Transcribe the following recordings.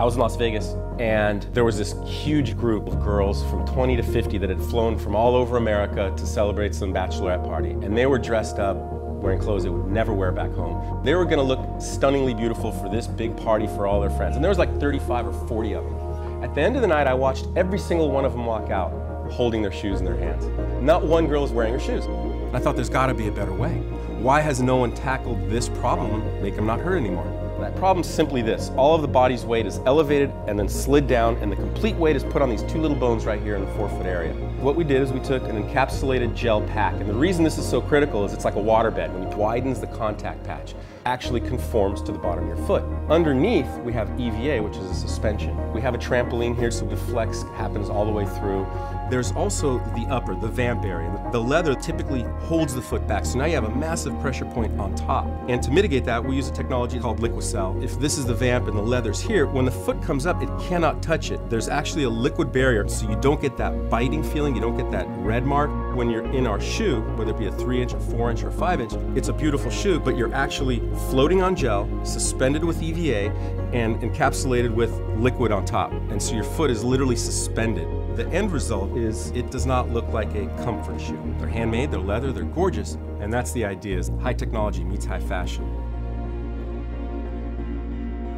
I was in Las Vegas, and there was this huge group of girls from 20 to 50 that had flown from all over America to celebrate some bachelorette party. And they were dressed up, wearing clothes they would never wear back home. They were gonna look stunningly beautiful for this big party for all their friends. And there was like 35 or 40 of them. At the end of the night, I watched every single one of them walk out holding their shoes in their hands. Not one girl was wearing her shoes. I thought there's gotta be a better way. Why has no one tackled this problem, make them not hurt anymore? That problem's simply this. All of the body's weight is elevated and then slid down, and the complete weight is put on these two little bones right here in the forefoot area. What we did is we took an encapsulated gel pack, and the reason this is so critical is it's like a waterbed. When it widens the contact patch, actually conforms to the bottom of your foot. Underneath, we have EVA, which is a suspension. We have a trampoline here, so the flex happens all the way through. There's also the upper, the vamp area. The leather typically holds the foot back, so now you have a massive pressure point on top. And to mitigate that, we use a technology called Liquicell. If this is the vamp and the leather's here, when the foot comes up, it cannot touch it. There's actually a liquid barrier, so you don't get that biting feeling, you don't get that red mark. When you're in our shoe, whether it be a 3-inch, a 4-inch, or a 5-inch, it's a beautiful shoe, but you're actually floating on gel, suspended with EVA, and encapsulated with liquid on top. And so your foot is literally suspended. The end result is it does not look like a comfort shoe. They're handmade, they're leather, they're gorgeous, and that's the idea, is high technology meets high fashion.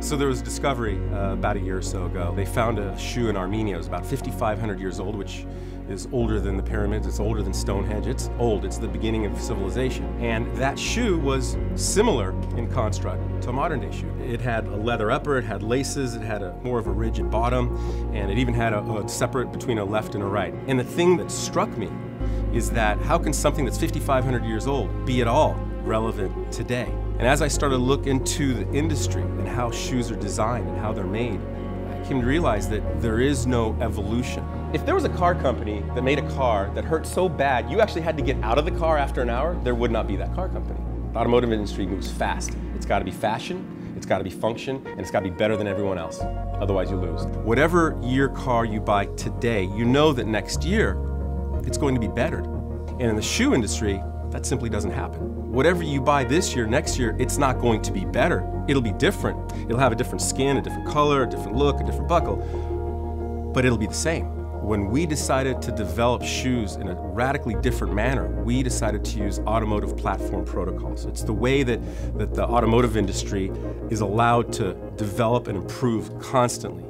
So there was a discovery about a year or so ago. They found a shoe in Armenia. It was about 5,500 years old, which is older than the pyramids, it's older than Stonehenge. It's old, it's the beginning of civilization. And that shoe was similar in construct to a modern day shoe. It had a leather upper, it had laces, it had more of a rigid bottom, and it even had a separate between a left and a right. And the thing that struck me is that how can something that's 5,500 years old be at all relevant today? And as I started to look into the industry and how shoes are designed and how they're made, I came to realize that there is no evolution. If there was a car company that made a car that hurt so bad you actually had to get out of the car after an hour, there would not be that car company. The automotive industry moves fast. It's got to be fashion, it's got to be function, and it's got to be better than everyone else. Otherwise you lose. Whatever year car you buy today, you know that next year it's going to be bettered. And in the shoe industry, that simply doesn't happen. Whatever you buy this year, next year, it's not going to be better. It'll be different. It'll have a different skin, a different color, a different look, a different buckle, but it'll be the same. When we decided to develop shoes in a radically different manner, we decided to use automotive platform protocols. It's the way that the automotive industry is allowed to develop and improve constantly.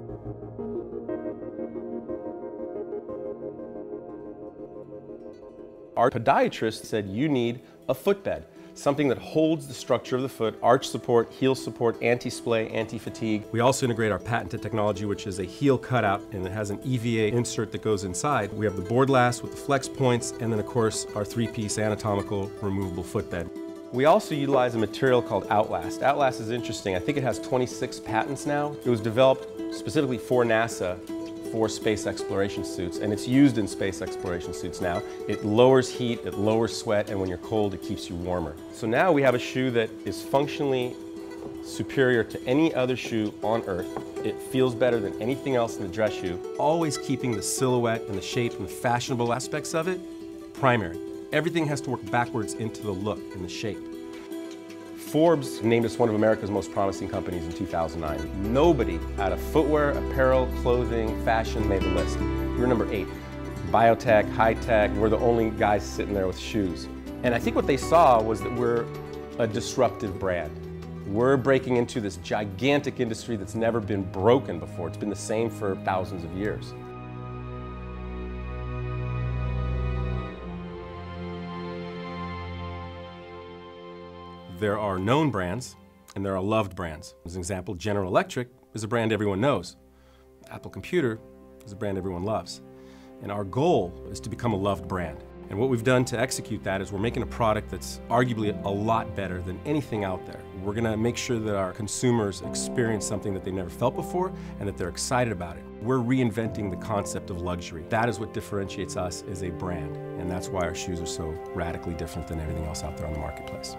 Our podiatrist said you need a footbed, something that holds the structure of the foot, arch support, heel support, anti-splay, anti-fatigue. We also integrate our patented technology, which is a heel cutout, and it has an EVA insert that goes inside. We have the board last with the flex points, and then of course our 3-piece anatomical removable footbed. We also utilize a material called Outlast. Outlast is interesting. I think it has 26 patents now. It was developed specifically for NASA, for space exploration suits, and it's used in space exploration suits now. It lowers heat, it lowers sweat, and when you're cold, it keeps you warmer. So now we have a shoe that is functionally superior to any other shoe on Earth. It feels better than anything else in the dress shoe, always keeping the silhouette and the shape and the fashionable aspects of it primary. Everything has to work backwards into the look and the shape. Forbes named us one of America's most promising companies in 2009. Nobody out of footwear, apparel, clothing, fashion made the list. We were number 8. Biotech, high tech, we're the only guys sitting there with shoes. And I think what they saw was that we're a disruptive brand. We're breaking into this gigantic industry that's never been broken before. It's been the same for thousands of years. There are known brands, and there are loved brands. As an example, General Electric is a brand everyone knows. Apple Computer is a brand everyone loves. And our goal is to become a loved brand. And what we've done to execute that is we're making a product that's arguably a lot better than anything out there. We're gonna make sure that our consumers experience something that they've never felt before and that they're excited about it. We're reinventing the concept of luxury. That is what differentiates us as a brand. And that's why our shoes are so radically different than everything else out there on the marketplace.